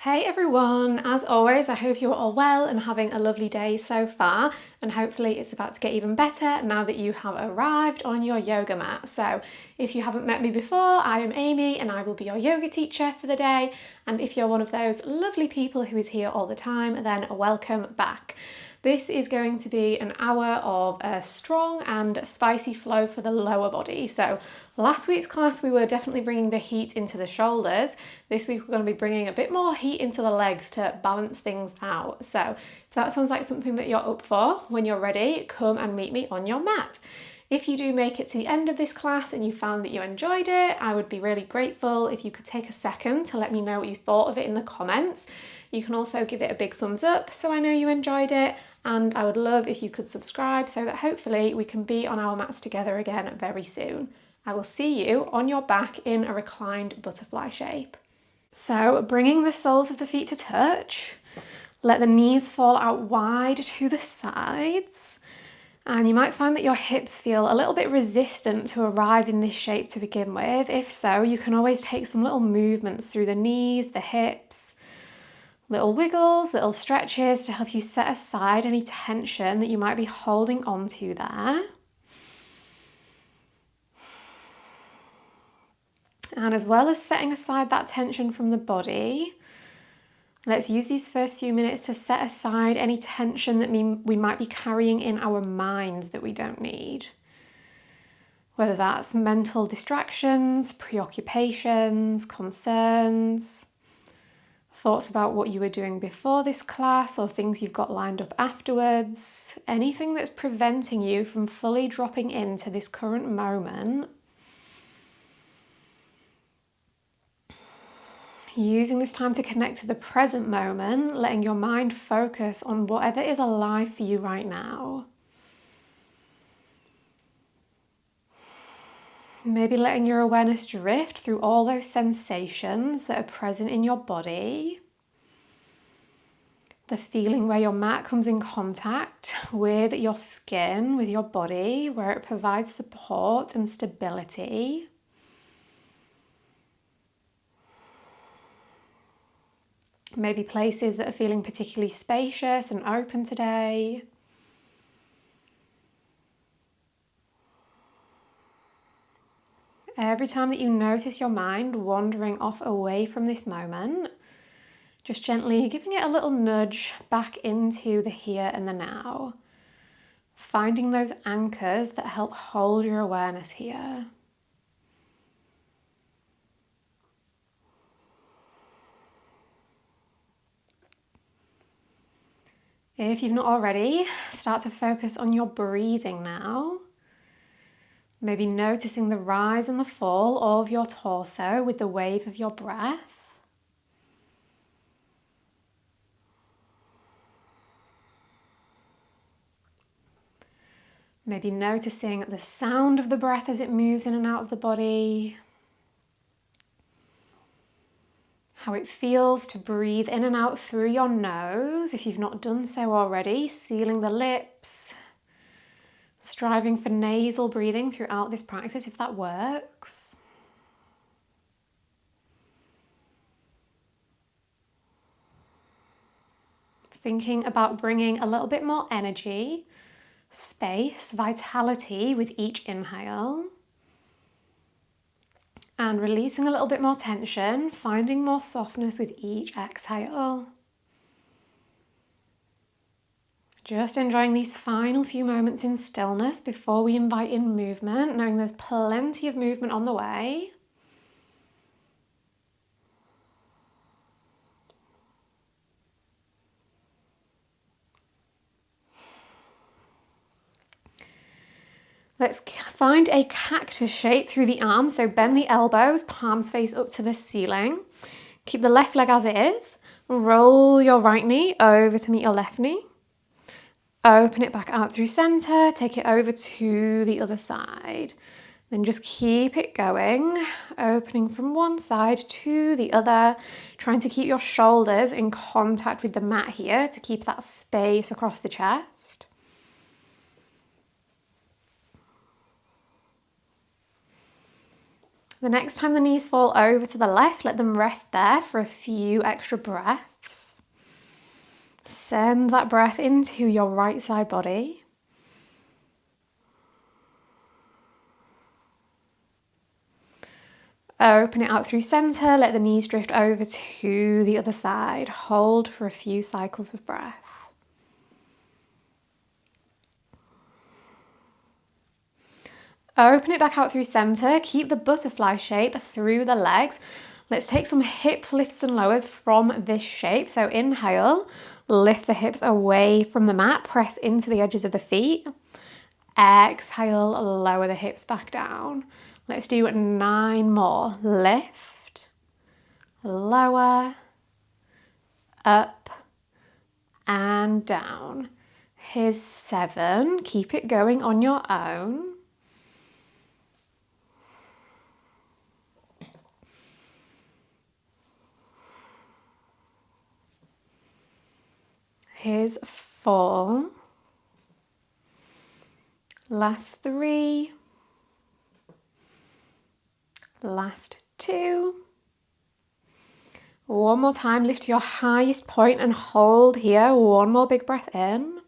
Hey everyone, as always I hope you're all well and having a lovely day so far, and hopefully it's about to get even better now that you have arrived on your yoga mat. So if you haven't met me before, I am Amy and I will be your yoga teacher for the day, and if you're one of those lovely people who is here all the time, then welcome back. This is going to be an hour of a strong and spicy flow for the lower body. So last week's class we were definitely bringing the heat into the shoulders. This week we're going to be bringing a bit more heat into the legs to balance things out. So if that sounds like something that you're up for, when you're ready, come and meet me on your mat. If you do make it to the end of this class and you found that you enjoyed it, I would be really grateful if you could take a second to let me know what you thought of it in the comments. You can also give it a big thumbs up so I know you enjoyed it, and I would love if you could subscribe so that hopefully we can be on our mats together again very soon. I will see you on your back in a reclined butterfly shape. So bringing the soles of the feet to touch, let the knees fall out wide to the sides. And you might find that your hips feel a little bit resistant to arrive in this shape to begin with. If so, you can always take some little movements through the knees, the hips, little wiggles, little stretches to help you set aside any tension that you might be holding onto there. And as well as setting aside that tension from the body, let's use these first few minutes to set aside any tension that we might be carrying in our minds that we don't need. Whether that's mental distractions, preoccupations, concerns, thoughts about what you were doing before this class or things you've got lined up afterwards, anything that's preventing you from fully dropping into this current moment. Using this time to connect to the present moment, letting your mind focus on whatever is alive for you right now. Maybe letting your awareness drift through all those sensations that are present in your body. The feeling where your mat comes in contact with your skin, with your body, where it provides support and stability. Maybe places that are feeling particularly spacious and open today. Every time that you notice your mind wandering off away from this moment, just gently giving it a little nudge back into the here and the now. Finding those anchors that help hold your awareness here. If you've not already, start to focus on your breathing now. Maybe noticing the rise and the fall of your torso with the wave of your breath. Maybe noticing the sound of the breath as it moves in and out of the body. How it feels to breathe in and out through your nose, if you've not done so already, sealing the lips, striving for nasal breathing throughout this practice if that works. Thinking about bringing a little bit more energy, space, vitality with each inhale. And releasing a little bit more tension, finding more softness with each exhale. Just enjoying these final few moments in stillness before we invite in movement, knowing there's plenty of movement on the way. Let's find a cactus shape through the arms, so bend the elbows, palms face up to the ceiling. Keep the left leg as it is. Roll your right knee over to meet your left knee. Open it back out through center, take it over to the other side. Then just keep it going, opening from one side to the other, trying to keep your shoulders in contact with the mat here to keep that space across the chest. The next time the knees fall over to the left, let them rest there for a few extra breaths. Send that breath into your right side body. Open it out through center, let the knees drift over to the other side. Hold for a few cycles of breath. Open it back out through center, keep the butterfly shape through the legs. Let's take some hip lifts and lowers from this shape. So inhale, lift the hips away from the mat, press into the edges of the feet. Exhale, lower the hips back down. Let's do 9 more. Lift, lower, up, and down. Here's 7. Keep it going on your own. Here's 4. Last 3. Last 2. One more time, lift to your highest point and hold here. One more big breath in.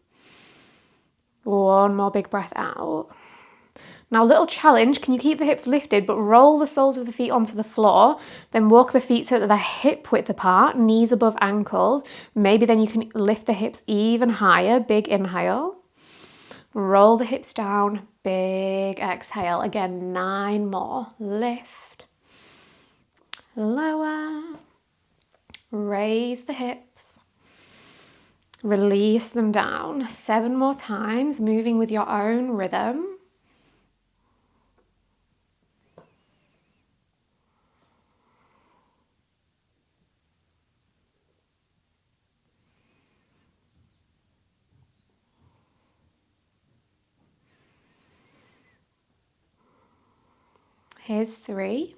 One more big breath out. Now, a little challenge, can you keep the hips lifted but roll the soles of the feet onto the floor, then walk the feet so that they're hip width apart, knees above ankles. Maybe then you can lift the hips even higher. Big inhale. Roll the hips down, big exhale. Again, 9 more. Lift, lower, raise the hips, release them down. 7 more times, moving with your own rhythm. Here's 3.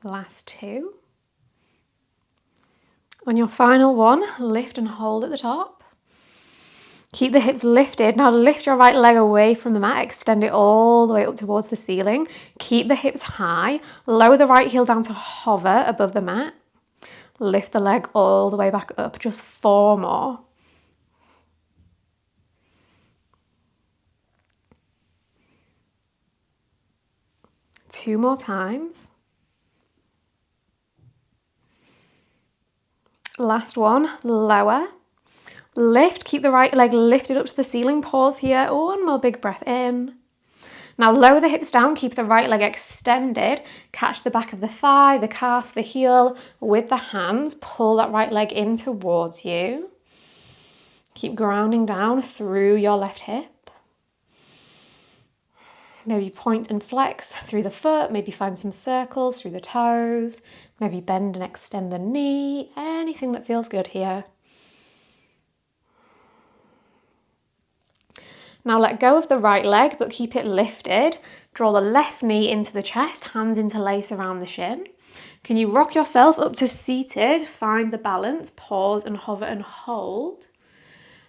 Last 2. On your final one, lift and hold at the top. Keep the hips lifted. Now lift your right leg away from the mat. Extend it all the way up towards the ceiling. Keep the hips high. Lower the right heel down to hover above the mat. Lift the leg all the way back up. Just 4 more. Two more times. Last one, lower. Lift, keep the right leg lifted up to the ceiling. Pause here. One more big breath in. Now lower the hips down, keep the right leg extended. Catch the back of the thigh, the calf, the heel with the hands. Pull that right leg in towards you. Keep grounding down through your left hip. Maybe point and flex through the foot, maybe find some circles through the toes, maybe bend and extend the knee, anything that feels good here. Now let go of the right leg, but keep it lifted. Draw the left knee into the chest, hands interlace around the shin. Can you rock yourself up to seated? Find the balance, pause and hover and hold.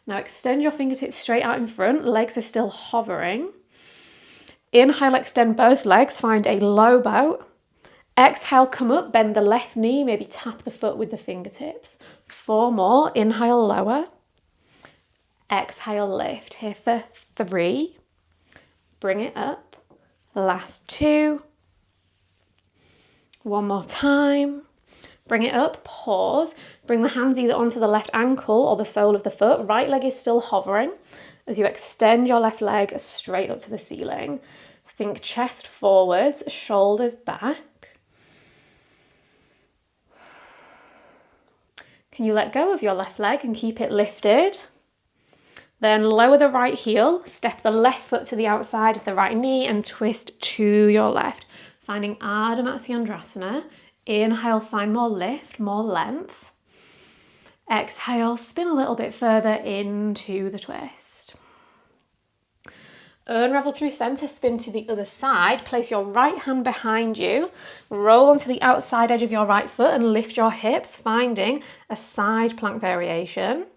Now extend your fingertips straight out in front, legs are still hovering. Inhale, extend both legs, find a low boat. Exhale, come up, bend the left knee, maybe tap the foot with the fingertips. 4 more, inhale, lower. Exhale, lift. Here for 3. Bring it up. Last 2. One more time. Bring it up, pause. Bring the hands either onto the left ankle or the sole of the foot. Right leg is still hovering as you extend your left leg straight up to the ceiling. Think chest forwards, shoulders back. Can you let go of your left leg and keep it lifted? Then lower the right heel, step the left foot to the outside of the right knee and twist to your left. Finding Ardha Matsyendrasana. Inhale, find more lift, more length. Exhale, spin a little bit further into the twist. Unravel through center, spin to the other side. Place your right hand behind you. Roll onto the outside edge of your right foot and lift your hips, finding a side plank variation.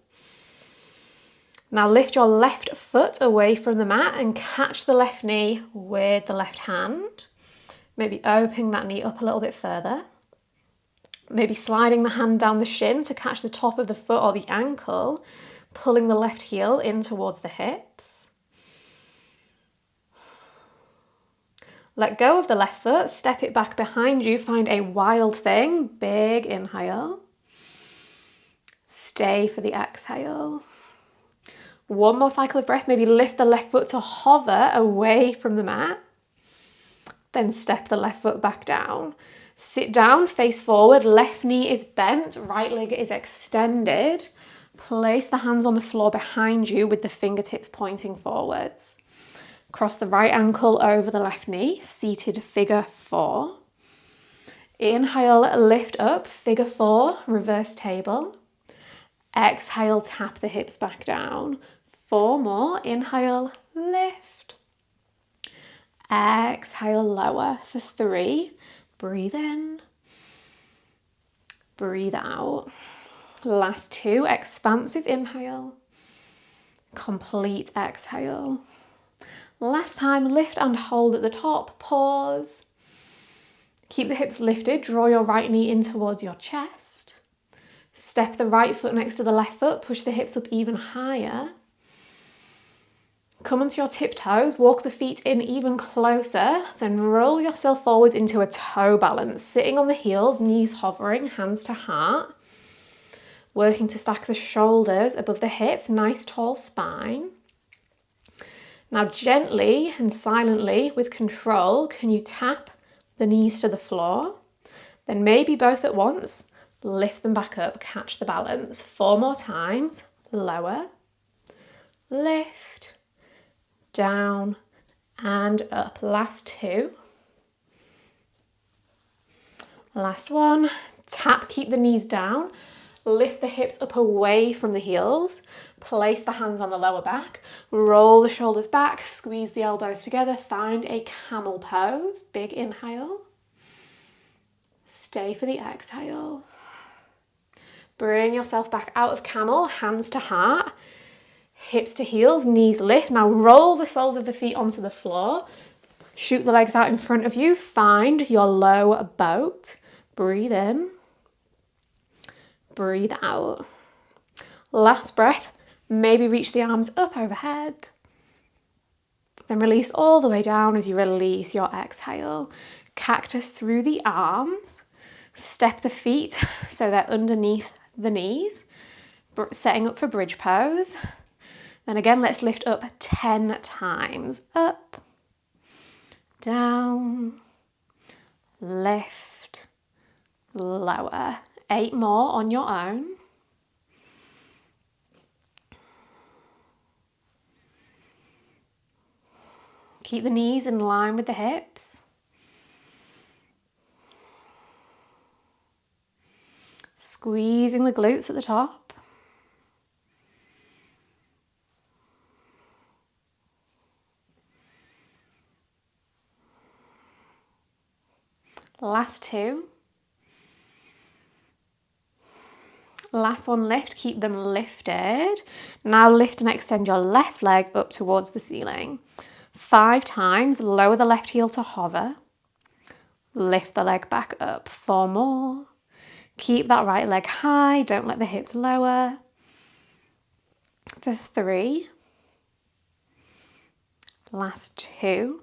Now lift your left foot away from the mat and catch the left knee with the left hand. Maybe opening that knee up a little bit further. Maybe sliding the hand down the shin to catch the top of the foot or the ankle, pulling the left heel in towards the hips. Let go of the left foot, step it back behind you, find a wild thing, big inhale. Stay for the exhale. One more cycle of breath, maybe lift the left foot to hover away from the mat. Then step the left foot back down. Sit down, face forward, left knee is bent, right leg is extended. Place the hands on the floor behind you with the fingertips pointing forwards. Cross the right ankle over the left knee, seated figure 4. Inhale, lift up, figure 4, reverse table. Exhale, tap the hips back down. 4 more, inhale, lift. Exhale, lower for 3. Breathe in. Breathe out. Last 2, expansive inhale. Complete exhale. Last time, lift and hold at the top, pause. Keep the hips lifted, draw your right knee in towards your chest. Step the right foot next to the left foot, push the hips up even higher. Come onto your tiptoes, walk the feet in even closer, then roll yourself forwards into a toe balance, sitting on the heels, knees hovering, hands to heart. Working to stack the shoulders above the hips, nice tall spine. Now gently and silently, with control, can you tap the knees to the floor? Then maybe both at once, lift them back up, catch the balance. 4 more times, lower, lift, down and up. Last 2. Last 1, tap, keep the knees down. Lift the hips up away from the heels. Place the hands on the lower back. Roll the shoulders back. Squeeze the elbows together. Find a camel pose. Big inhale. Stay for the exhale. Bring yourself back out of camel. Hands to heart. Hips to heels. Knees lift. Now roll the soles of the feet onto the floor. Shoot the legs out in front of you. Find your low boat. Breathe in. Breathe out. Last breath, maybe reach the arms up overhead. Then release all the way down as you release your exhale. Cactus through the arms. Step the feet so they're underneath the knees. Setting up for bridge pose. Then again, let's lift up 10 times. Up, down, lift, lower. 8 more on your own. Keep the knees in line with the hips. Squeezing the glutes at the top. Last 2. Last one, lift, keep them lifted. Now lift and extend your left leg up towards the ceiling. 5 times, lower the left heel to hover. Lift the leg back up. 4 more. Keep that right leg high, don't let the hips lower. For 3. Last 2.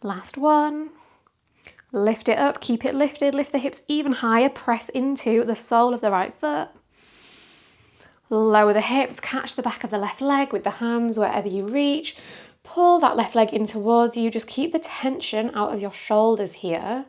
Last 1. Lift it up, keep it lifted, lift the hips even higher, press into the sole of the right foot. Lower the hips, catch the back of the left leg with the hands wherever you reach. Pull that left leg in towards you, just keep the tension out of your shoulders here.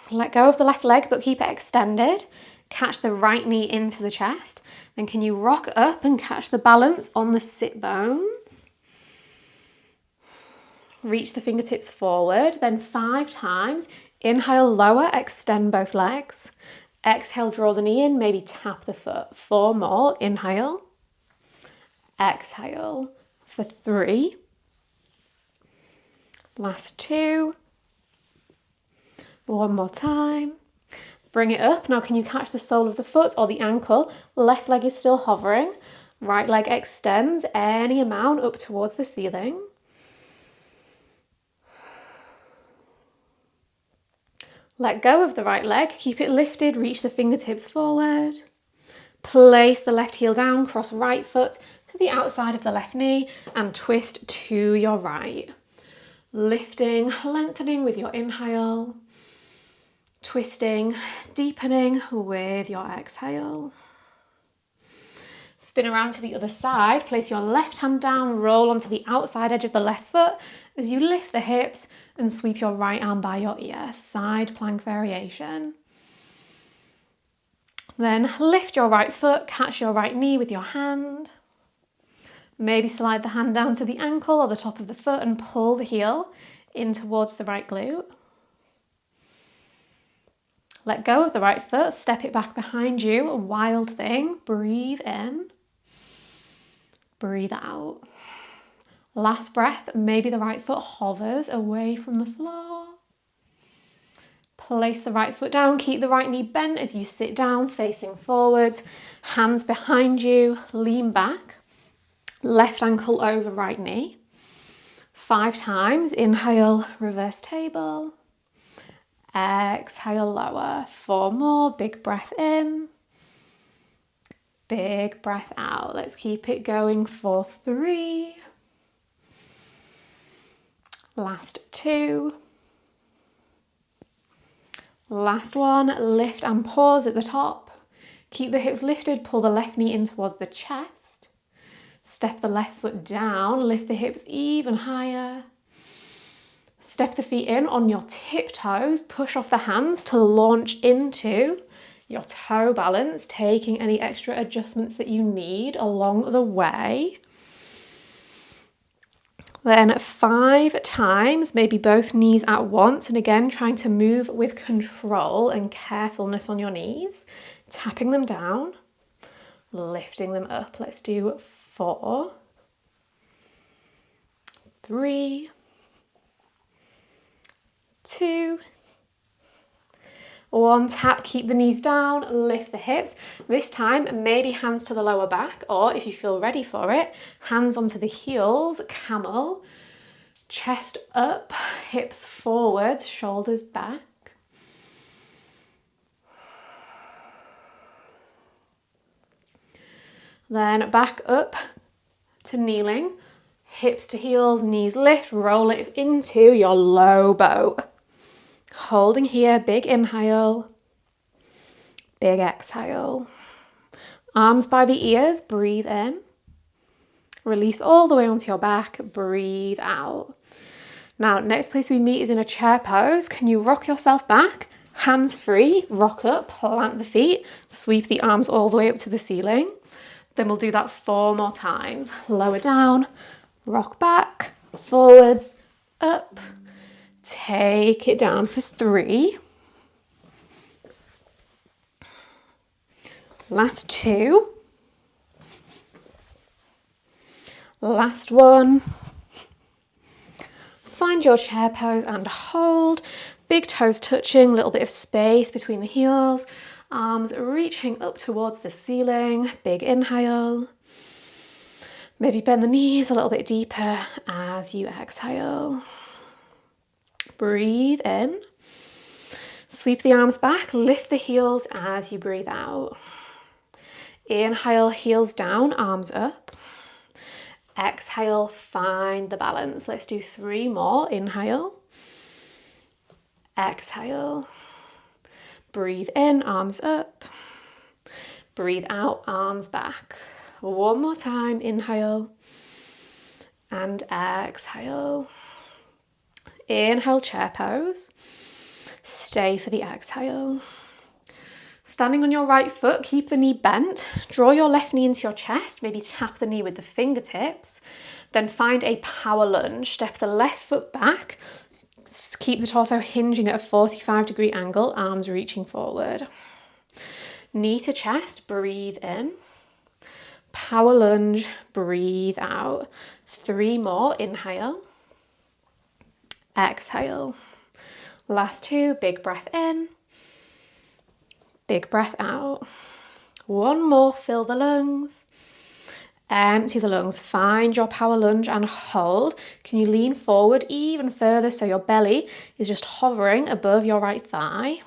Let go of the left leg, but keep it extended. Catch the right knee into the chest. Then can you rock up and catch the balance on the sit bones? Reach the fingertips forward, then 5 times. Inhale, lower, extend both legs. Exhale, draw the knee in, maybe tap the foot. 4 more, inhale. Exhale for 3. Last 2. One more time. Bring it up. Now can you catch the sole of the foot or the ankle? Left leg is still hovering. Right leg extends any amount up towards the ceiling. Let go of the right leg. Keep it lifted. Reach the fingertips forward. Place the left heel down. Cross right foot to the outside of the left knee and twist to your right. Lifting, lengthening with your inhale. Twisting, deepening with your exhale. Spin around to the other side. Place your left hand down, roll onto the outside edge of the left foot as you lift the hips and sweep your right arm by your ear. Side plank variation. Then lift your right foot, catch your right knee with your hand. Maybe slide the hand down to the ankle or the top of the foot and pull the heel in towards the right glute. Let go of the right foot, step it back behind you, a wild thing. Breathe in, breathe out. Last breath, maybe the right foot hovers away from the floor. Place the right foot down, keep the right knee bent as you sit down, facing forwards, hands behind you, lean back, left ankle over right knee. 5 times, inhale, reverse table. Exhale, lower. 4 more, big breath in. Big breath out. Let's keep it going for 3. Last 2. Last one, lift and pause at the top. Keep the hips lifted, pull the left knee in towards the chest. Step the left foot down, lift the hips even higher. Step the feet in on your tiptoes, push off the hands to launch into your toe balance, taking any extra adjustments that you need along the way. Then 5 times, maybe both knees at once, and again trying to move with control and carefulness on your knees, tapping them down, lifting them up. Let's do 4, 3, 2, 1. Tap, keep the knees down, lift the hips. This time, maybe hands to the lower back, or if you feel ready for it, hands onto the heels, camel, chest up, hips forwards, shoulders back. Then back up to kneeling, hips to heels, knees lift, roll it into your low boat. Holding here, big inhale, big exhale. Arms by the ears, breathe in. Release all the way onto your back, breathe out. Now, next place we meet is in a chair pose. Can you rock yourself back? Hands free, rock up, plant the feet, sweep the arms all the way up to the ceiling. Then we'll do that 4 more times. Lower down, rock back, forwards, up. Take it down for 3. Last 2. Last 1. Find your chair pose and hold. Big toes touching, little bit of space between the heels. Arms reaching up towards the ceiling. Big inhale. Maybe bend the knees a little bit deeper as you exhale. Breathe in. Sweep the arms back, lift the heels as you breathe out. Inhale, heels down, arms up. Exhale, find the balance. Let's do 3 more. Inhale. Exhale. Breathe in, arms up. Breathe out, arms back. 1 more time. Inhale. And exhale. Inhale, chair pose. Stay for the exhale. Standing on your right foot, keep the knee bent. Draw your left knee into your chest, maybe tap the knee with the fingertips. Then find a power lunge. Step the left foot back. Keep the torso hinging at a 45-degree angle, arms reaching forward. Knee to chest, breathe in. Power lunge, breathe out. 3 more, inhale. Exhale. Last 2, big breath in, big breath out. 1 more, fill the lungs. Empty the lungs, find your power lunge and hold. Can you lean forward even further so your belly is just hovering above your right thigh?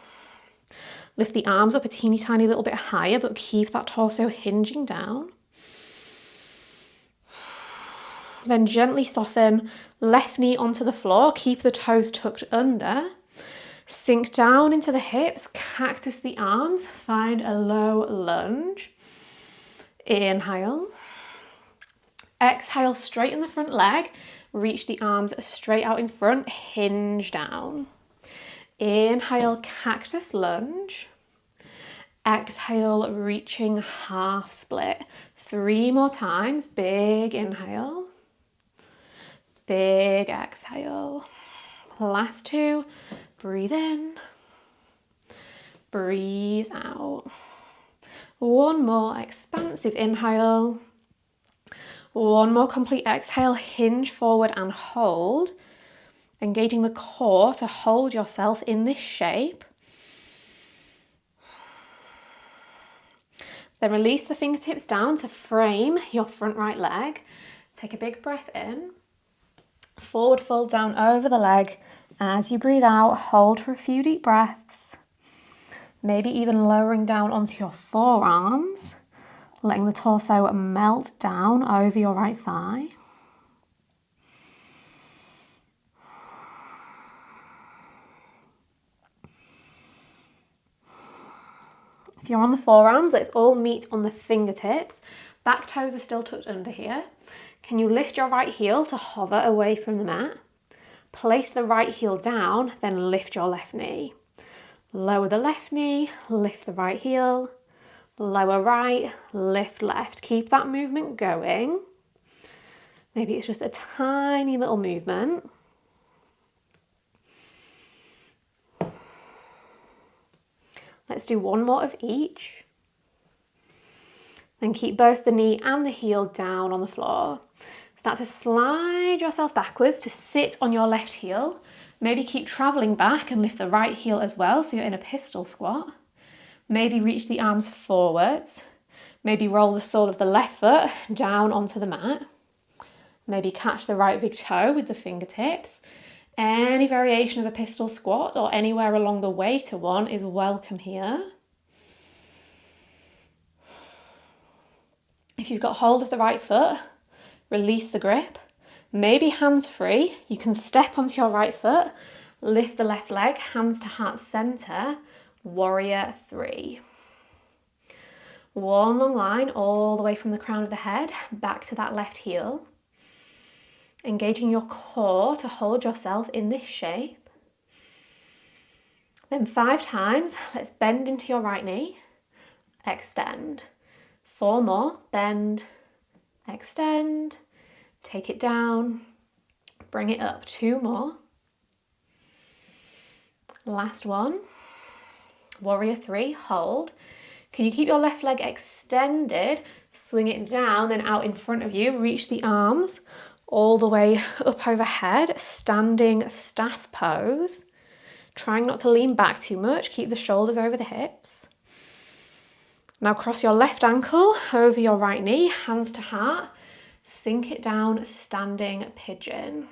Lift the arms up a teeny tiny little bit higher, but keep that torso hinging down. Then gently soften, left knee onto the floor, keep the toes tucked under. Sink down into the hips, cactus the arms, find a low lunge. Inhale. Exhale, straighten the front leg, reach the arms straight out in front, hinge down. Inhale, cactus lunge. Exhale, reaching half split. 3 more times, big inhale, big exhale. Last 2, breathe in, breathe out. 1 more expansive inhale. 1 more complete exhale, hinge forward and hold, engaging the core to hold yourself in this shape. Then release the fingertips down to frame your front right leg. Take a big breath in, forward fold down over the leg. As you breathe out, hold for a few deep breaths, maybe even lowering down onto your forearms. Letting the torso melt down over your right thigh. If you're on the forearms, let's all meet on the fingertips. Back toes are still tucked under here. Can you lift your right heel to hover away from the mat? Place the right heel down, then lift your left knee. Lower the left knee, lift the right heel. Lower right, lift left. Keep that movement going. Maybe it's just a tiny little movement. Let's do 1 more of each. Then keep both the knee and the heel down on the floor. Start to slide yourself backwards to sit on your left heel. Maybe keep traveling back and lift the right heel as well, so you're in a pistol squat. Maybe reach the arms forwards. Maybe roll the sole of the left foot down onto the mat. Maybe catch the right big toe with the fingertips. Any variation of a pistol squat or anywhere along the way to one is welcome here. If you've got hold of the right foot, release the grip. Maybe hands free. You can step onto your right foot, lift the left leg, hands to heart center. Warrior 3. 1 long line all the way from the crown of the head back to that left heel. Engaging your core to hold yourself in this shape. Then 5 times, let's bend into your right knee. Extend. 4 more, bend, extend, take it down, bring it up. 2 more. Last one. Warrior 3, hold. Can you keep your left leg extended? Swing it down, then out in front of you. Reach the arms all the way up overhead. Standing staff pose. Trying not to lean back too much. Keep the shoulders over the hips. Now cross your left ankle over your right knee, hands to heart. Sink it down, standing pigeon.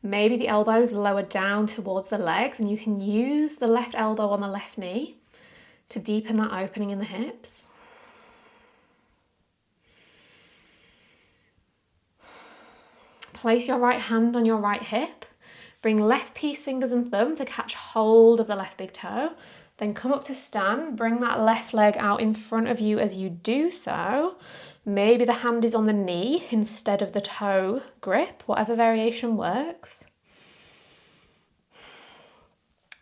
Maybe the elbows lower down towards the legs, and you can use the left elbow on the left knee to deepen that opening in the hips. Place your right hand on your right hip. Bring left piece, fingers and thumb to catch hold of the left big toe. Then come up to stand. Bring that left leg out in front of you as you do so. Maybe the hand is on the knee instead of the toe grip, whatever variation works.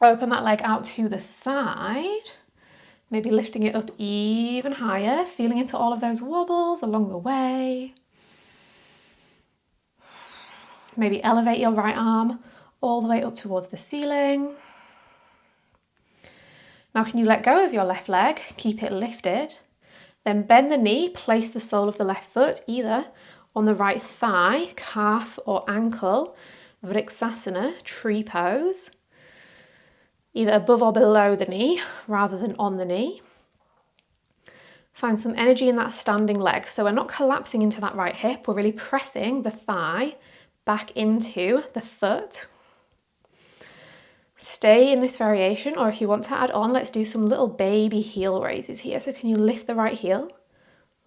Open that leg out to the side. Maybe lifting it up even higher, feeling into all of those wobbles along the way. Maybe elevate your right arm all the way up towards the ceiling. Now can you let go of your left leg, keep it lifted, then bend the knee, place the sole of the left foot either on the right thigh, calf or ankle, Vriksasana, tree pose, either above or below the knee rather than on the knee. Find some energy in that standing leg. So we're not collapsing into that right hip, we're really pressing the thigh back into the foot. Stay in this variation, or if you want to add on, let's do some little baby heel raises here. So can you lift the right heel?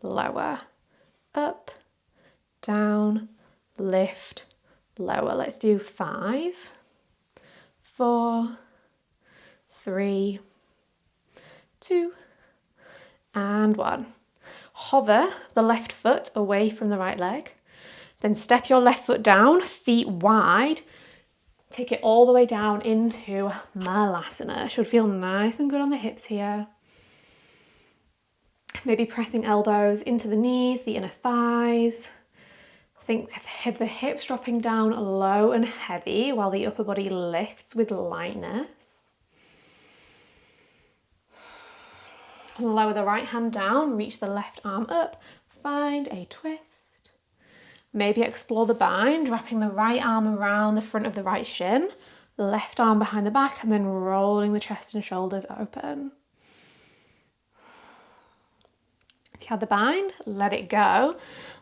Lower, up, down, lift, lower. Let's do 5, 4, 3, 2, and 1. Hover the left foot away from the right leg. Then step your left foot down, feet wide. Take it all the way down into Malasana. Should feel nice and good on the hips here. Maybe pressing elbows into the knees, the inner thighs. Think the hips dropping down low and heavy while the upper body lifts with lightness. Lower the right hand down, reach the left arm up, find a twist. Maybe explore the bind, wrapping the right arm around the front of the right shin, left arm behind the back, and then rolling the chest and shoulders open. If you had the bind, let it go.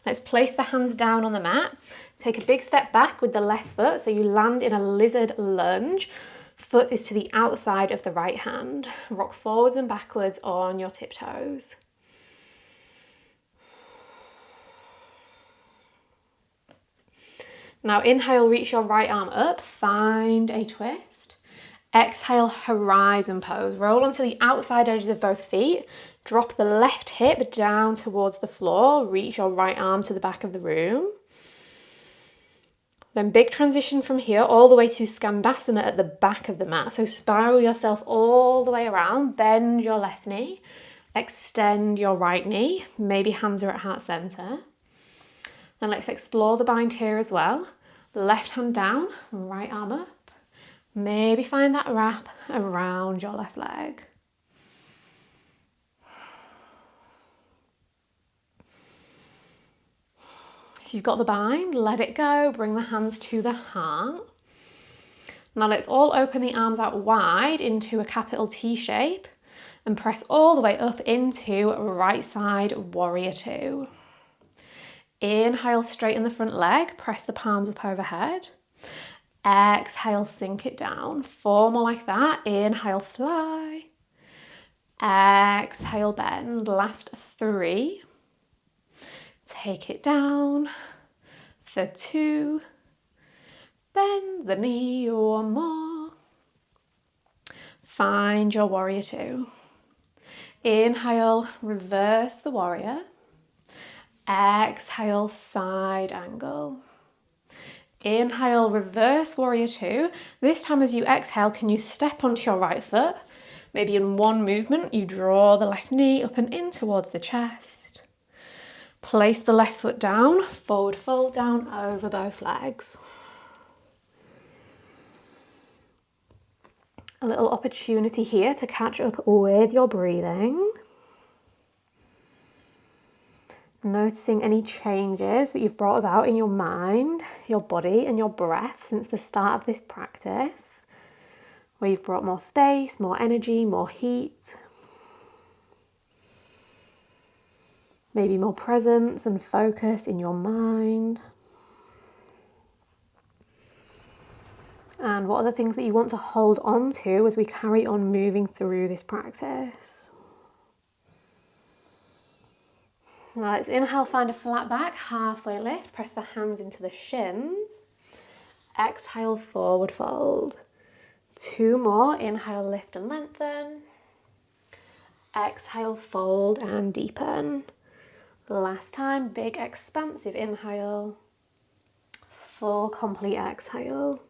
Let's place the hands down on the mat. Take a big step back with the left foot, so you land in a lizard lunge. Foot is to the outside of the right hand. Rock forwards and backwards on your tiptoes. Now inhale, reach your right arm up, find a twist. Exhale, horizon pose. Roll onto the outside edges of both feet. Drop the left hip down towards the floor. Reach your right arm to the back of the room. Then big transition from here all the way to Skandasana at the back of the mat. So spiral yourself all the way around. Bend your left knee. Extend your right knee. Maybe hands are at heart center. Then let's explore the bind here as well. Left hand down, right arm up. Maybe find that wrap around your left leg. If you've got the bind, let it go. Bring the hands to the heart. Now let's all open the arms out wide into a capital T shape and press all the way up into right side warrior 2. Inhale, straighten the front leg, press the palms up overhead. Exhale, sink it down. 4 more like that. Inhale, fly. Exhale, bend. Last 3. Take it down. For 2. Bend the knee 1 more. Find your warrior 2. Inhale, reverse the warrior. Exhale, side angle. Inhale, reverse warrior 2. This time as you exhale, can you step onto your right foot? Maybe in one movement, you draw the left knee up and in towards the chest. Place the left foot down, forward fold down over both legs. A little opportunity here to catch up with your breathing. Noticing any changes that you've brought about in your mind, your body and your breath since the start of this practice, where you've brought more space, more energy, more heat, maybe more presence and focus in your mind. And what are the things that you want to hold on to as we carry on moving through this practice? Now let's inhale, find a flat back, halfway lift, press the hands into the shins. Exhale, forward fold. 2 more, inhale, lift and lengthen. Exhale, fold and deepen. Last time, big expansive inhale. Full complete exhale.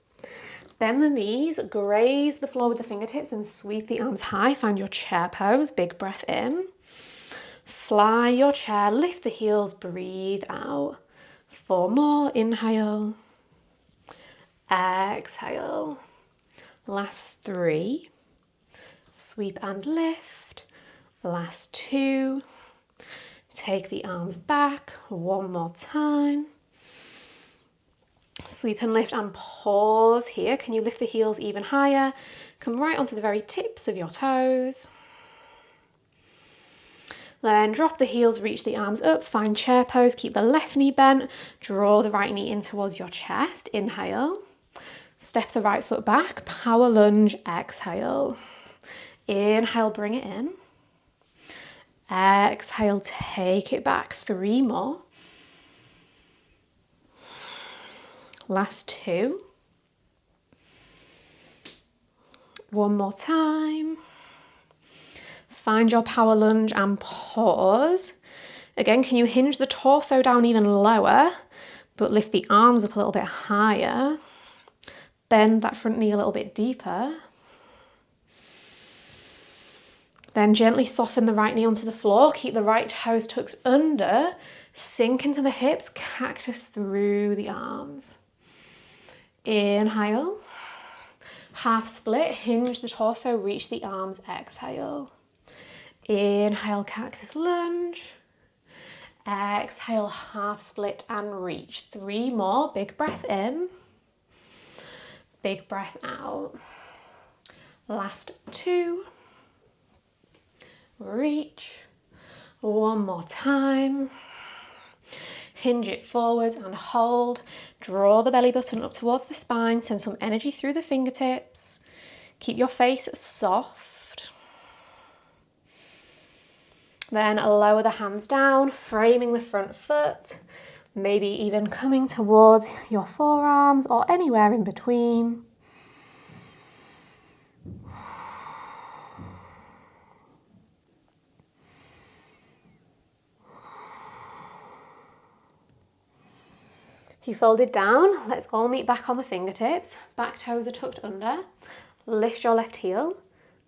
Bend the knees, graze the floor with the fingertips and sweep the arms high. Find your chair pose, big breath in. Fly your chair, lift the heels, breathe out. 4 more, inhale. Exhale. Last 3. Sweep and lift. Last 2. Take the arms back 1 more time. Sweep and lift and pause here. Can you lift the heels even higher? Come right onto the very tips of your toes. Then drop the heels, reach the arms up, find chair pose, keep the left knee bent, draw the right knee in towards your chest, inhale. Step the right foot back, power lunge, exhale. Inhale, bring it in. Exhale, take it back, 3 more. Last 2. 1 more time. Find your power lunge and pause. Again, can you hinge the torso down even lower, but lift the arms up a little bit higher? Bend that front knee a little bit deeper. Then gently soften the right knee onto the floor. Keep the right toes tucked under. Sink into the hips, cactus through the arms. Inhale. Half split, hinge the torso, reach the arms, exhale. Inhale, cactus lunge. Exhale, half split and reach. 3 more, big breath in. Big breath out. Last 2. Reach. 1 more time. Hinge it forwards and hold. Draw the belly button up towards the spine. Send some energy through the fingertips. Keep your face soft. Then lower the hands down, framing the front foot. Maybe even coming towards your forearms or anywhere in between. If you folded down, let's all meet back on the fingertips. Back toes are tucked under. Lift your left heel,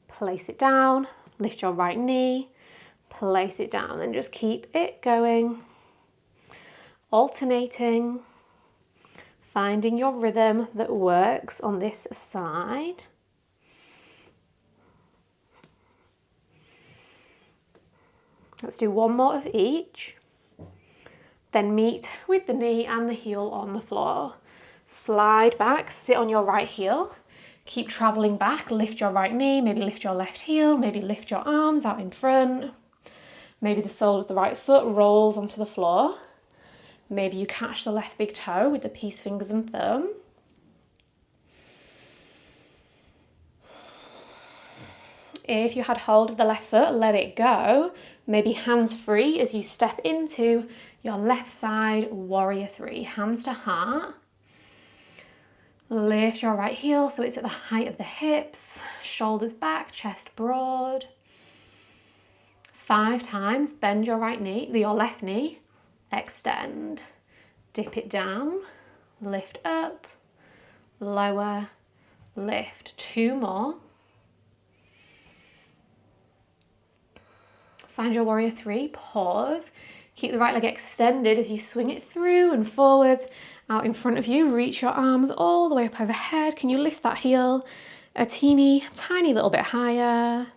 place it down, lift your right knee, place it down, and just keep it going. Alternating, finding your rhythm that works on this side. Let's do 1 more of each. Then meet with the knee and the heel on the floor. Slide back, sit on your right heel. Keep traveling back, lift your right knee, maybe lift your left heel, maybe lift your arms out in front. Maybe the sole of the right foot rolls onto the floor. Maybe you catch the left big toe with the peace fingers and thumb. If you had hold of the left foot, let it go. Maybe hands free as you step into your left side, warrior 3. Hands to heart. Lift your right heel so it's at the height of the hips. Shoulders back, chest broad. 5 times, bend your left knee. Extend. Dip it down. Lift up. Lower. Lift. 2 more. Find your warrior 3, pause. Keep the right leg extended as you swing it through and forwards. Out in front of you, reach your arms all the way up overhead. Can you lift that heel a teeny, tiny little bit higher?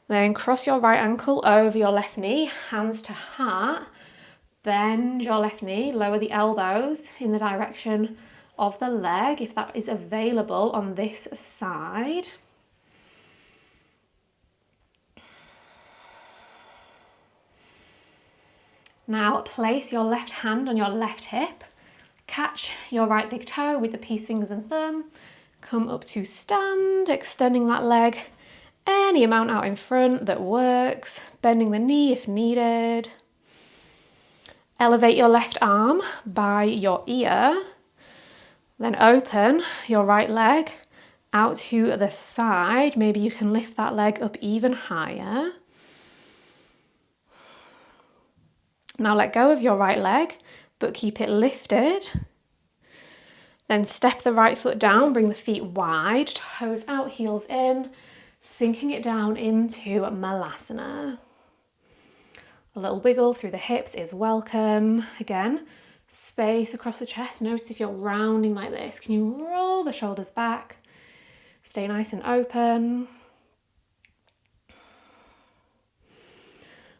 Then cross your right ankle over your left knee, hands to heart. Bend your left knee, lower the elbows in the direction of the leg if that is available on this side. Now place your left hand on your left hip, catch your right big toe with the peace fingers and thumb, come up to stand, extending that leg any amount out in front that works, bending the knee if needed. Elevate your left arm by your ear, then open your right leg out to the side. Maybe you can lift that leg up even higher. Now let go of your right leg, but keep it lifted. Then step the right foot down, bring the feet wide, toes out, heels in, sinking it down into Malasana. A little wiggle through the hips is welcome. Again, space across the chest. Notice if you're rounding like this, can you roll the shoulders back? Stay nice and open.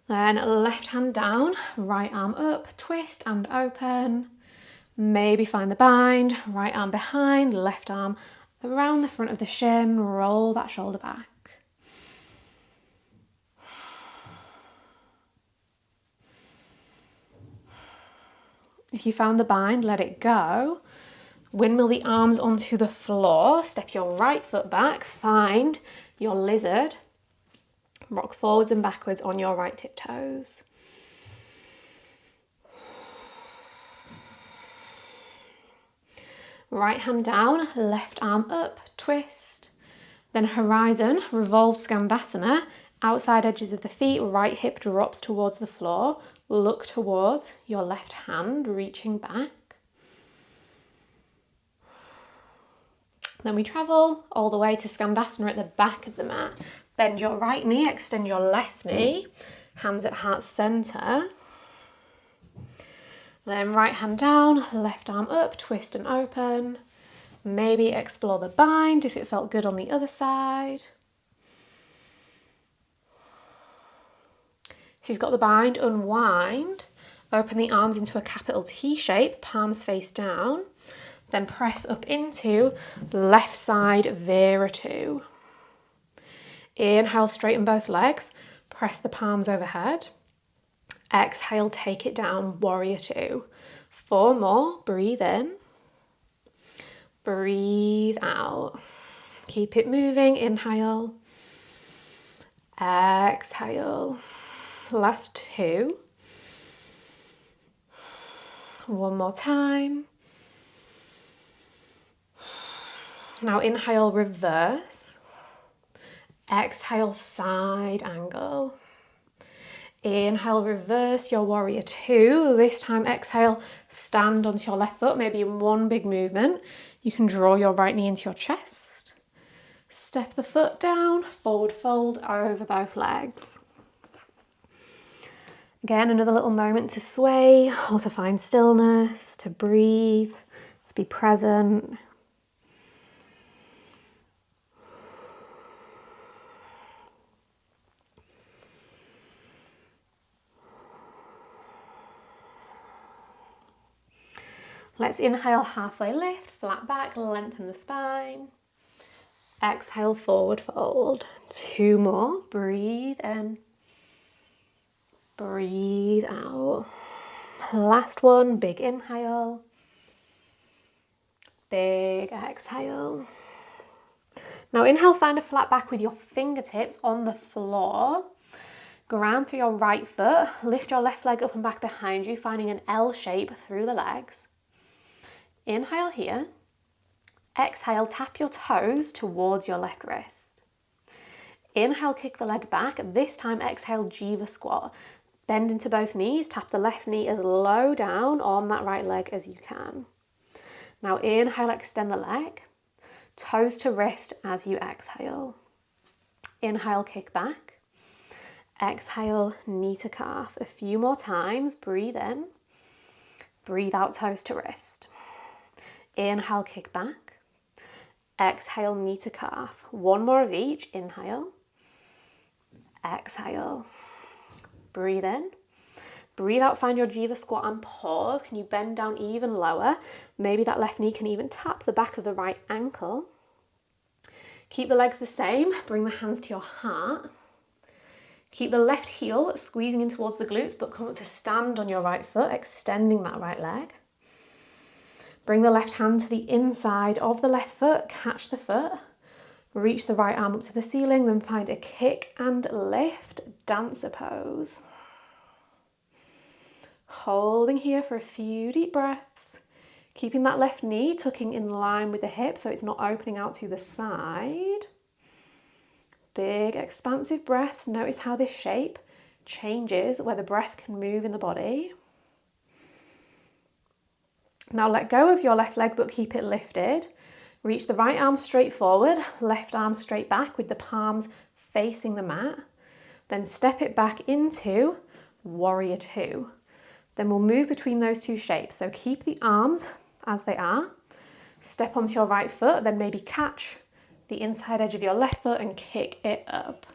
Then left hand down, right arm up, twist and open. Maybe find the bind, right arm behind, left arm around the front of the shin, roll that shoulder back. If you found the bind, let it go. Windmill the arms onto the floor, step your right foot back, find your lizard, rock forwards and backwards on your right tiptoes. Right hand down, left arm up, twist. Then horizon, revolve Skandasana, outside edges of the feet, right hip drops towards the floor. Look towards your left hand, reaching back. Then we travel all the way to Skandasana at the back of the mat. Bend your right knee, extend your left knee, hands at heart center. Then right hand down, left arm up, twist and open. Maybe explore the bind if it felt good on the other side. If you've got the bind, unwind. Open the arms into a capital T shape, palms face down. Then press up into left side Vira2. Inhale, straighten both legs. Press the palms overhead. Exhale, take it down, warrior 2. 4 more, breathe in. Breathe out. Keep it moving, inhale. Exhale. Last 2. One more time. Now inhale, reverse. Exhale, side angle. Inhale, reverse your warrior 2. This time exhale, stand onto your left foot, maybe in one big movement. You can draw your right knee into your chest. Step the foot down, forward fold over both legs. Again, another little moment to sway or to find stillness, to breathe, to be present. Let's inhale, halfway lift, flat back, lengthen the spine. Exhale, forward fold. 2 more, breathe in. Breathe out. Last one, big inhale. Big exhale. Now inhale, find a flat back with your fingertips on the floor. Ground through your right foot. Lift your left leg up and back behind you, finding an L shape through the legs. Inhale here. Exhale, tap your toes towards your left wrist. Inhale, kick the leg back. This time exhale, Jiva squat. Bend into both knees, tap the left knee as low down on that right leg as you can. Now inhale, extend the leg. Toes to wrist as you exhale. Inhale, kick back. Exhale, knee to calf. A few more times, breathe in. Breathe out, toes to wrist. Inhale, kick back. Exhale, knee to calf. One more of each. Inhale. Exhale. Breathe in. Breathe out, find your Jiva squat and pause. Can you bend down even lower? Maybe that left knee can even tap the back of the right ankle. Keep the legs the same. Bring the hands to your heart. Keep the left heel squeezing in towards the glutes, but come up to stand on your right foot, extending that right leg. Bring the left hand to the inside of the left foot, catch the foot, reach the right arm up to the ceiling, then find a kick and lift, dancer pose. Holding here for a few deep breaths, keeping that left knee tucking in line with the hip so it's not opening out to the side. Big expansive breaths. Notice how this shape changes where the breath can move in the body. Now let go of your left leg but keep it lifted. Reach the right arm straight forward, left arm straight back with the palms facing the mat. Then step it back into warrior 2. Then we'll move between those two shapes. So keep the arms as they are. Step onto your right foot, then maybe catch the inside edge of your left foot and kick it up.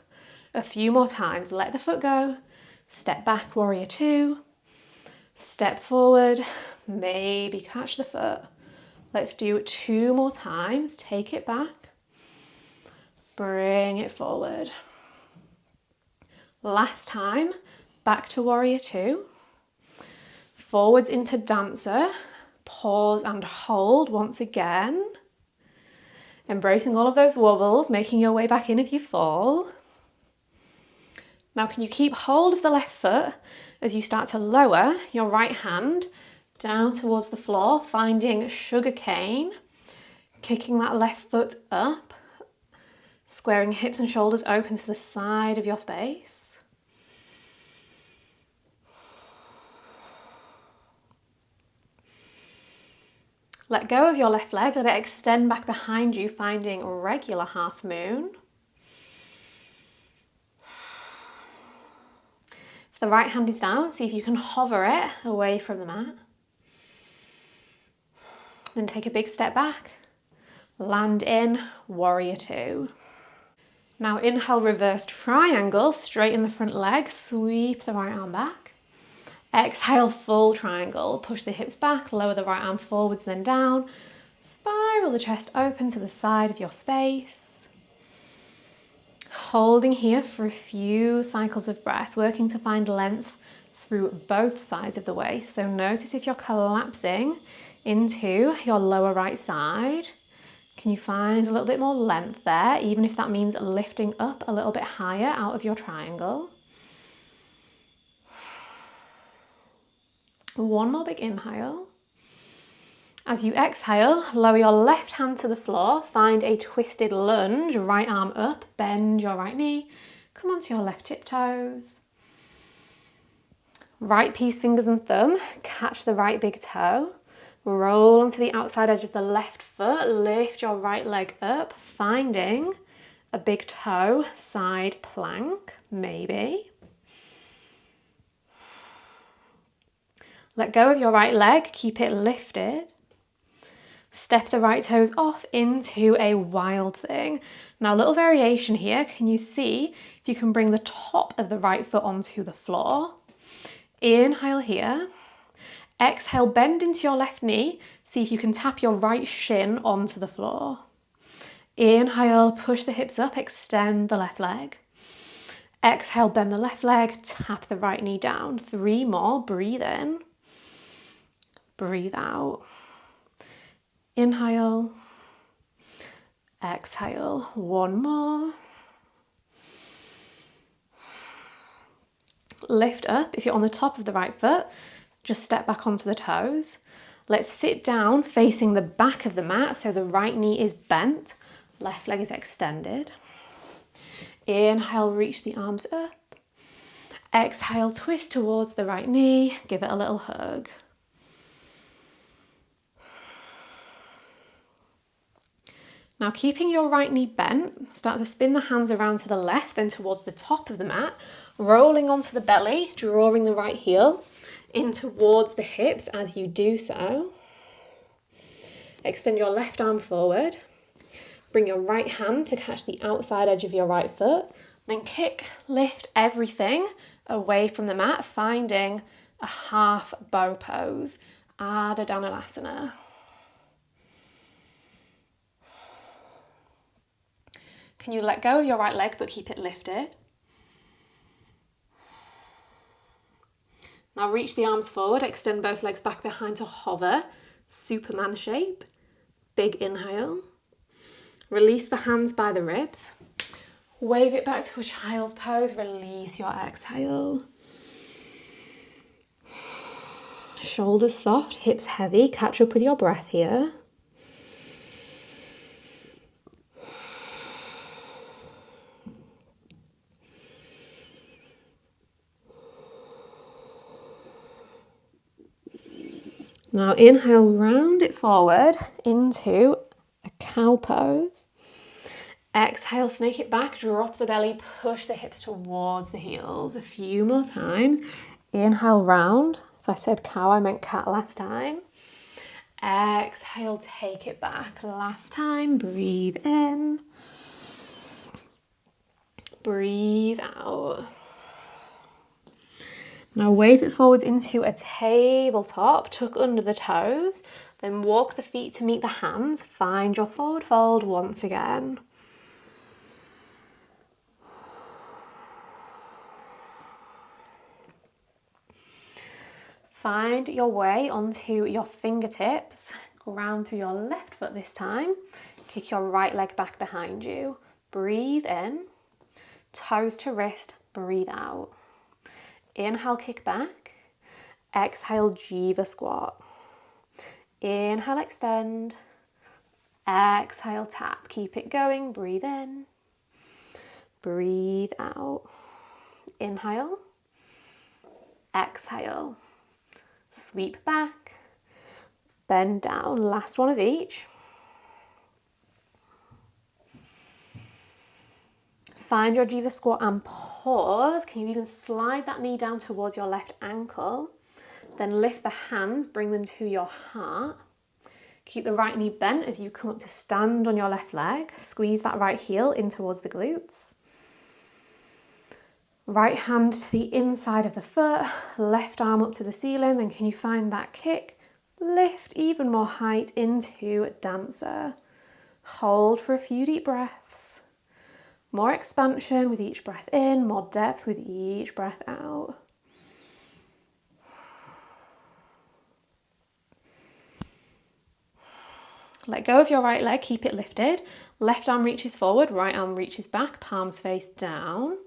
A few more times. Let the foot go. Step back, warrior 2. Step forward. maybe catch the foot. Let's do it 2 more times. Take it back, bring it forward. Last time, back to warrior 2. Forwards into dancer, pause and hold once again. Embracing all of those wobbles, making your way back in if you fall. Now can you keep hold of the left foot as you start to lower your right hand down towards the floor, finding sugar cane, kicking that left foot up, squaring hips and shoulders open to the side of your space. Let go of your left leg, let it extend back behind you, finding regular half moon. If the right hand is down, see if you can hover it away from the mat. Then take a big step back, land in warrior 2. Now inhale, reverse triangle, straighten the front leg, sweep the right arm back. Exhale, full triangle, push the hips back, lower the right arm forwards, then down. Spiral the chest open to the side of your space. Holding here for a few cycles of breath, working to find length through both sides of the waist. So notice if you're collapsing into your lower right side. Can you find a little bit more length there, even if that means lifting up a little bit higher out of your triangle? One more big inhale. As you exhale, lower your left hand to the floor, find a twisted lunge, right arm up, bend your right knee, come onto your left tiptoes. Right piece, fingers and thumb, catch the right big toe, roll onto the outside edge of the left foot, lift your right leg up, finding a big toe, side plank, maybe. Let go of your right leg, keep it lifted. Step the right toes off into a wild thing. Now a little variation here, can you see if you can bring the top of the right foot onto the floor? Inhale here. Exhale, bend into your left knee. See if you can tap your right shin onto the floor. Inhale, push the hips up, extend the left leg. Exhale, bend the left leg, tap the right knee down. 3 more, breathe in. Breathe out. Inhale. Exhale. 1 more. Lift up. If you're on the top of the right foot, just step back onto the toes. Let's sit down facing the back of the mat so the right knee is bent, left leg is extended. Inhale, reach the arms up. Exhale, twist towards the right knee, give it a little hug. Now keeping your right knee bent, start to spin the hands around to the left, then towards the top of the mat, rolling onto the belly, drawing the right heel in towards the hips as you do so. Extend your left arm forward, bring your right hand to catch the outside edge of your right foot, then kick, lift everything away from the mat, finding a half bow pose, Ardha Dhanurasana. Can you let go of your right leg but keep it lifted? Now reach the arms forward, extend both legs back behind to hover, Superman shape. Big inhale. Release the hands by the ribs. Wave it back to a child's pose, release your exhale. Shoulders soft, hips heavy, catch up with your breath here. Now inhale, round it forward into a cow pose. Exhale, snake it back, drop the belly, push the hips towards the heels. A few more times. Inhale, round. If I said cow, I meant cat last time. Exhale, take it back. Last time, breathe in. Breathe out. Now wave it forwards into a tabletop, tuck under the toes, then walk the feet to meet the hands, find your forward fold once again. Find your way onto your fingertips, ground through your left foot this time, kick your right leg back behind you, breathe in, toes to wrist, breathe out. Inhale, kick back, exhale, jiva squat. Inhale, extend, exhale, tap. Keep it going, breathe in, breathe out. Inhale, exhale, sweep back, bend down. Last one of each. Find your jiva squat and pause. Can you even slide that knee down towards your left ankle? Then lift the hands, bring them to your heart. Keep the right knee bent as you come up to stand on your left leg. Squeeze that right heel in towards the glutes. Right hand to the inside of the foot, left arm up to the ceiling. Then can you find that kick? Lift even more height into dancer. Hold for a few deep breaths. More expansion with each breath in, more depth with each breath out. Let go of your right leg, keep it lifted. Left arm reaches forward, right arm reaches back, palms face down.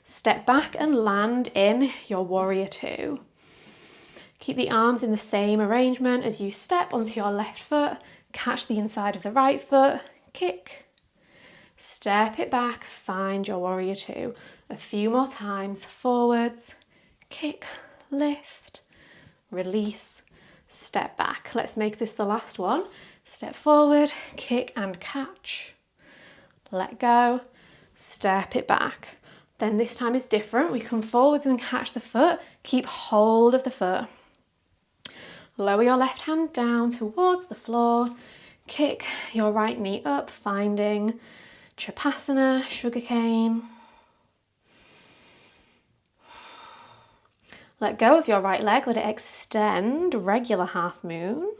Step back and land in your warrior two. Keep the arms in the same arrangement as you step onto your left foot, catch the inside of the right foot, kick. Step it back, find your warrior two. A few more times, forwards, kick, lift, release, step back. Let's make this the last one. Step forward, kick and catch. Let go, step it back. Then this time is different. We come forwards and catch the foot, keep hold of the foot. Lower your left hand down towards the floor, kick your right knee up, finding Chapasana, sugarcane. Let go of your right leg, let it extend, regular half moon.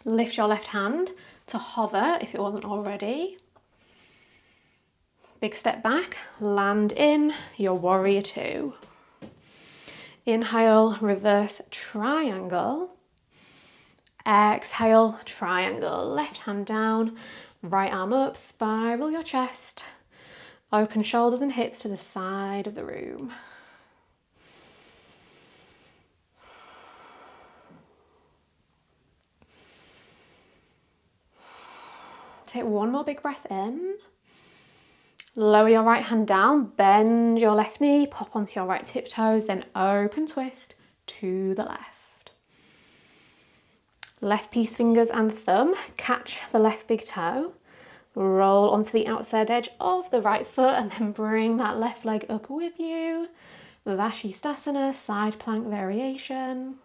Lift your left hand to hover if it wasn't already. Big step back, land in your warrior two. Inhale, reverse triangle. Exhale, triangle. Left hand down, right arm up, spiral your chest. Open shoulders and hips to the side of the room. Take one more big breath in. Lower your right hand down, bend your left knee, pop onto your right tiptoes, then open twist to the left. Left piece, fingers and thumb, catch the left big toe, roll onto the outside edge of the right foot and then bring that left leg up with you. Vashisthasana, side plank variation.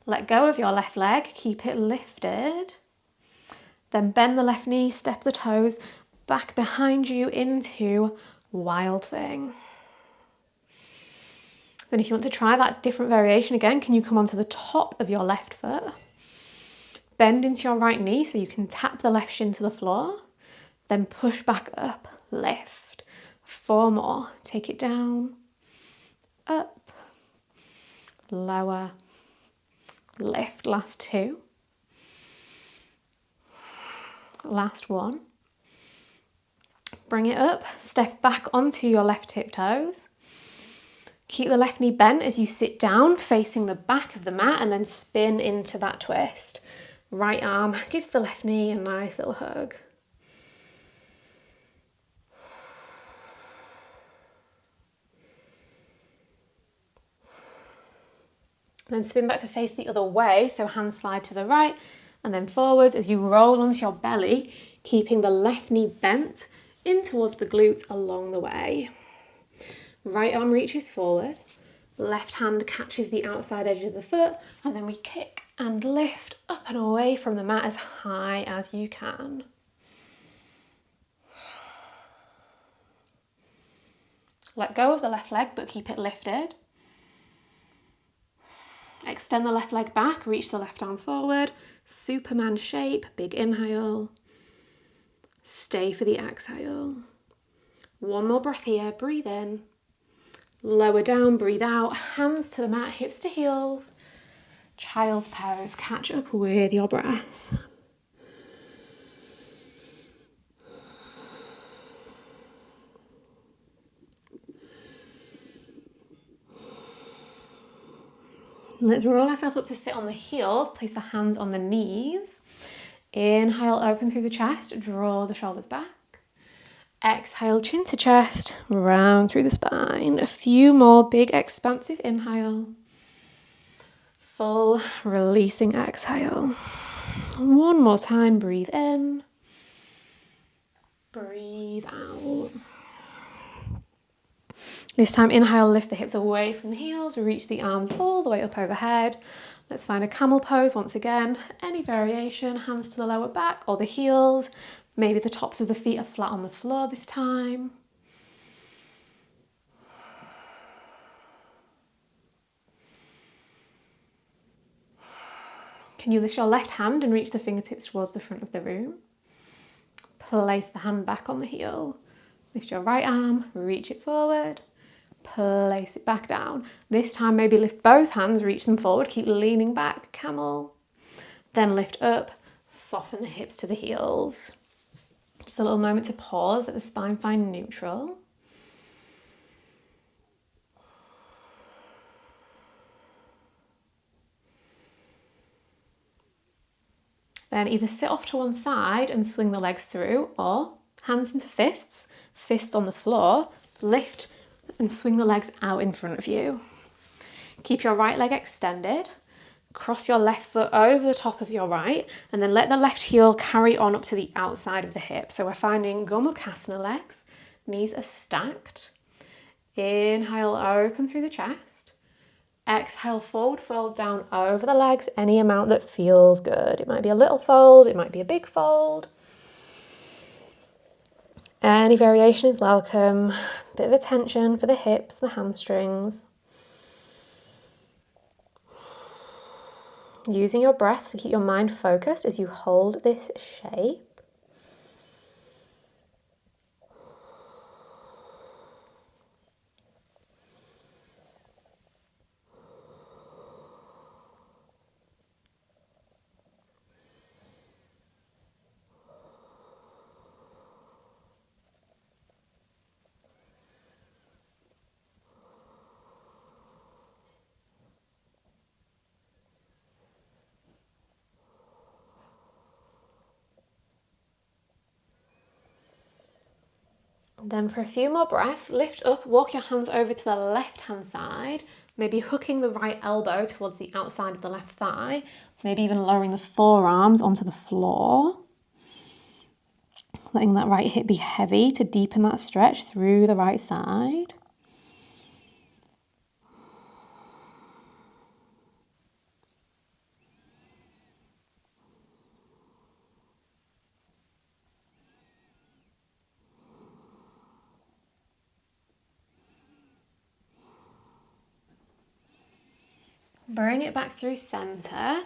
Let go of your left leg, keep it lifted. Then bend the left knee, step the toes back behind you into Wild Thing. Then if you want to try that different variation again, can you come onto the top of your left foot? Bend into your right knee so you can tap the left shin to the floor. Then push back up, lift. 4 more. Take it down, up, lower, lift. Last 2. Last 1. Bring it up, step back onto your left tiptoes. Keep the left knee bent as you sit down, facing the back of the mat, and then spin into that twist. Right arm gives the left knee a nice little hug. Then spin back to face the other way, so hands slide to the right and then forwards as you roll onto your belly, keeping the left knee bent in towards the glutes along the way. Right arm reaches forward, Left hand catches the outside edge of the foot, and then we kick and lift up and away from the mat as high as you can. Let go of the left leg, but keep it lifted. Extend the left leg back, reach the left arm forward. Superman shape, big inhale. Stay for the exhale. One more breath here, breathe in. Lower down, breathe out, hands to the mat, hips to heels. Child's pose, catch up with your breath. Let's roll ourselves up to sit on the heels, place the hands on the knees. Inhale, open through the chest, draw the shoulders back. Exhale, chin to chest, round through the spine. A few more big expansive inhale. Full releasing exhale. One more time, breathe in. Breathe out. This time, inhale, lift the hips away from the heels, reach the arms all the way up overhead. Let's find a camel pose once again. Any variation, hands to the lower back or the heels. Maybe the tops of the feet are flat on the floor this time. Can you lift your left hand and reach the fingertips towards the front of the room? Place the hand back on the heel. Lift your right arm, reach it forward. Place it back down. This time maybe lift both hands, reach them forward, keep leaning back, camel. Then lift up, soften the hips to the heels. Just a little moment to pause, let the spine find neutral. Then either sit off to one side and swing the legs through, or hands into fists, fists on the floor, lift and swing the legs out in front of you. Keep your right leg extended. Cross your left foot over the top of your right, and then let the left heel carry on up to the outside of the hip. So we're finding Gomukhasana legs. Knees are stacked. Inhale, open through the chest. Exhale, forward fold down over the legs, any amount that feels good. It might be a little fold, it might be a big fold. Any variation is welcome. Bit of attention for the hips, the hamstrings. Using your breath to keep your mind focused as you hold this shape. Then for a few more breaths, lift up, walk your hands over to the left-hand side, maybe hooking the right elbow towards the outside of the left thigh, maybe even lowering the forearms onto the floor. Letting that right hip be heavy to deepen that stretch through the right side. Bring it back through center.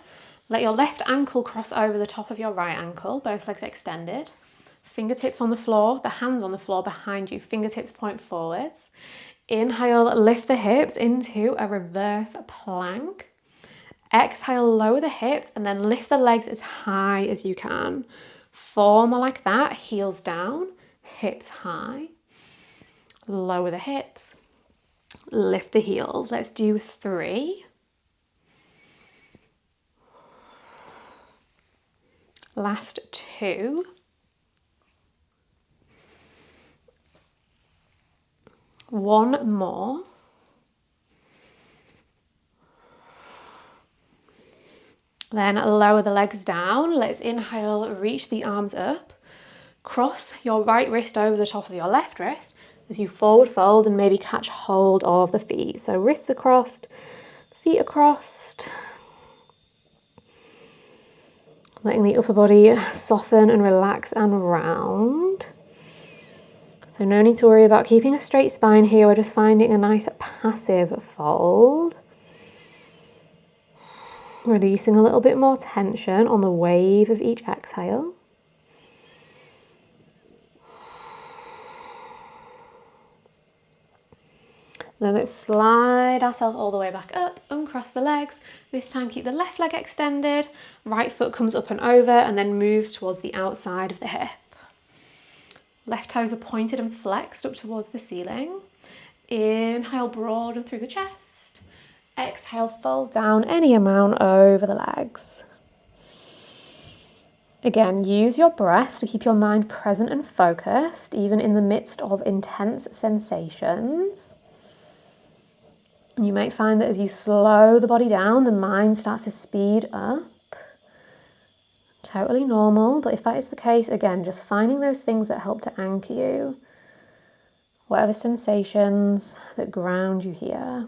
Let your left ankle cross over the top of your right ankle, both legs extended. Fingertips on the floor, the hands on the floor behind you, fingertips point forwards. Inhale, lift the hips into a reverse plank. Exhale, lower the hips and then lift the legs as high as you can. 4 more like that, heels down, hips high. Lower the hips, lift the heels. Let's do 3. Last 2. One more. Then lower the legs down. Let's inhale, reach the arms up. Cross your right wrist over the top of your left wrist. as you forward fold and maybe catch hold of the feet. So wrists across, feet across, letting the upper body soften and relax and round. So no need to worry about keeping a straight spine here. We're just finding a nice passive fold. Releasing a little bit more tension on the wave of each exhale. Then let's slide ourselves all the way back up, uncross the legs. This time keep the left leg extended, right foot comes up and over and then moves towards the outside of the hip. Left toes are pointed and flexed up towards the ceiling. Inhale, broaden through the chest. Exhale, fold down any amount over the legs. Again, use your breath to keep your mind present and focused, even in the midst of intense sensations. And you might find that as you slow the body down, the mind starts to speed up. Totally normal, but if that is the case, again, just finding those things that help to anchor you. Whatever sensations that ground you here.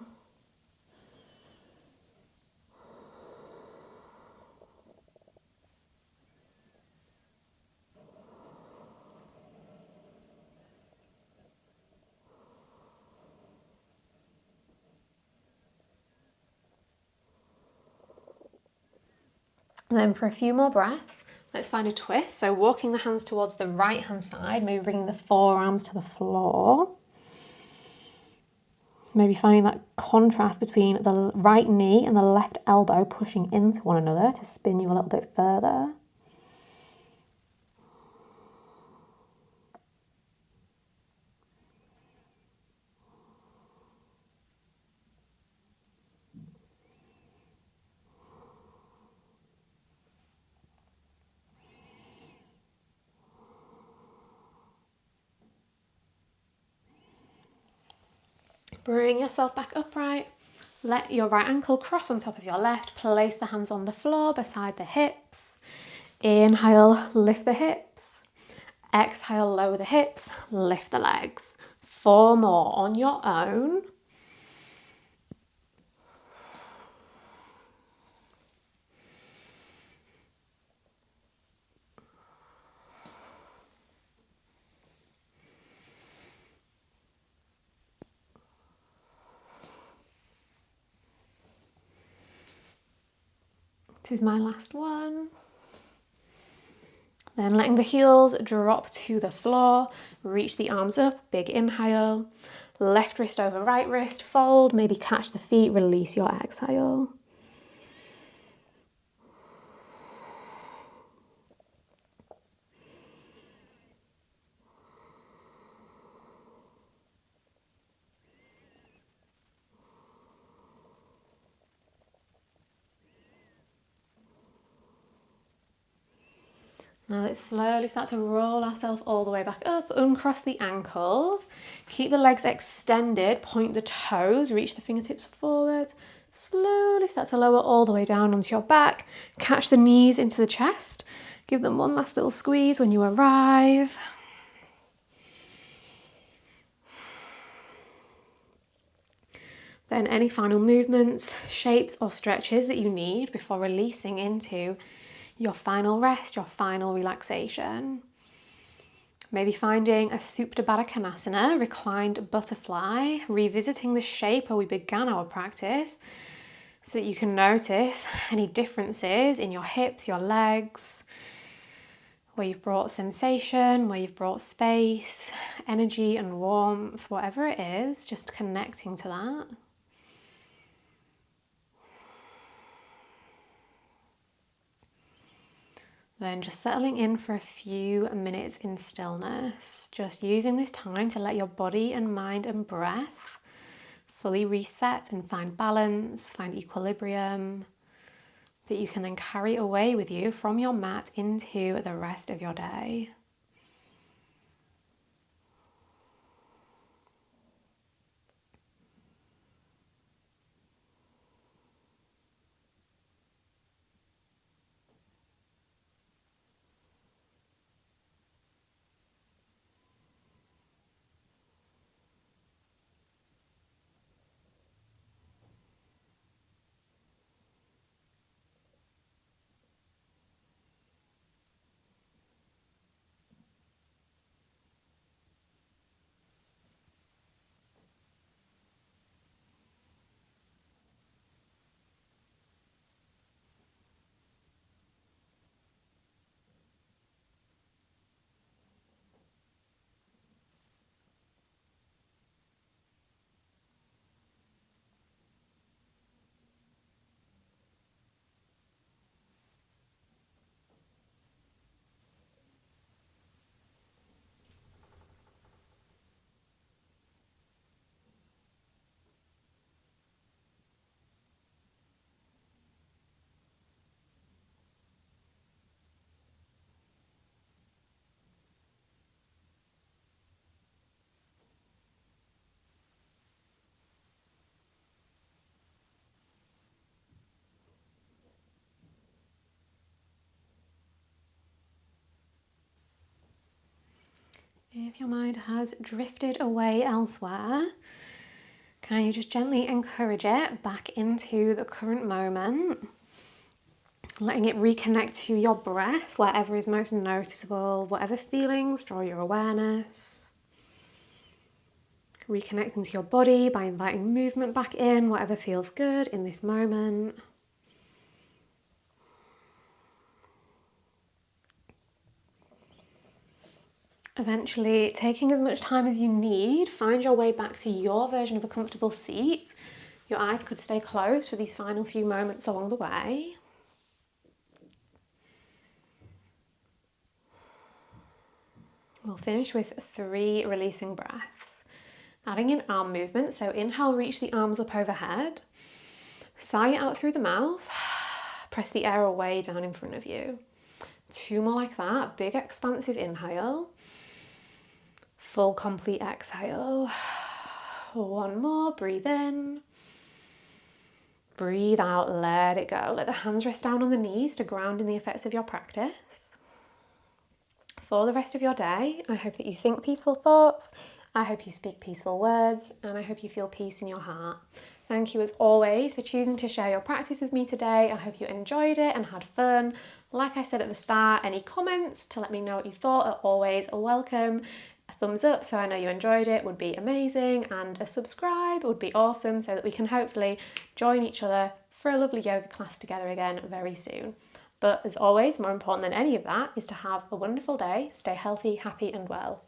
And then for a few more breaths, let's find a twist. So walking the hands towards the right hand side, maybe bringing the forearms to the floor. Maybe finding that contrast between the right knee and the left elbow pushing into one another to spin you a little bit further. Bring yourself back upright. Let your right ankle cross on top of your left. Place the hands on the floor beside the hips. Inhale, lift the hips. Exhale, lower the hips, lift the legs. 4 more on your own. This is my last one. Then letting the heels drop to the floor, reach the arms up, big inhale. Left wrist over right wrist, fold, maybe catch the feet, release your exhale. Now let's slowly start to roll ourselves all the way back up, uncross the ankles, keep the legs extended, point the toes, reach the fingertips forward, slowly start to lower all the way down onto your back, catch the knees into the chest, give them one last little squeeze when you arrive. Then any final movements, shapes or stretches that you need before releasing into your final rest, your final relaxation. Maybe finding a Supta Baddha Konasana, reclined butterfly, revisiting the shape where we began our practice so that you can notice any differences in your hips, your legs, where you've brought sensation, where you've brought space, energy and warmth, whatever it is, just connecting to that. Then just settling in for a few minutes in stillness, just using this time to let your body and mind and breath fully reset and find balance, find equilibrium, that you can then carry away with you from your mat into the rest of your day. If your mind has drifted away elsewhere, can you just gently encourage it back into the current moment? Letting it reconnect to your breath, wherever is most noticeable, whatever feelings draw your awareness. Reconnecting to your body by inviting movement back in, whatever feels good in this moment. Eventually, taking as much time as you need, find your way back to your version of a comfortable seat. Your eyes could stay closed for these final few moments along the way. We'll finish with 3 releasing breaths. Adding in arm movement, so inhale, reach the arms up overhead. Sigh it out through the mouth. Press the air away down in front of you. 2 more like that. Big expansive inhale. Full complete exhale. 1 more, breathe in. Breathe out, let it go. Let the hands rest down on the knees to ground in the effects of your practice. For the rest of your day, I hope that you think peaceful thoughts, I hope you speak peaceful words, and I hope you feel peace in your heart. Thank you as always for choosing to share your practice with me today. I hope you enjoyed it and had fun. Like I said at the start, any comments to let me know what you thought are always welcome. A thumbs up so I know you enjoyed it would be amazing, and a subscribe would be awesome so that we can hopefully join each other for a lovely yoga class together again very soon. But as always, more important than any of that is to have a wonderful day, stay healthy, happy and well.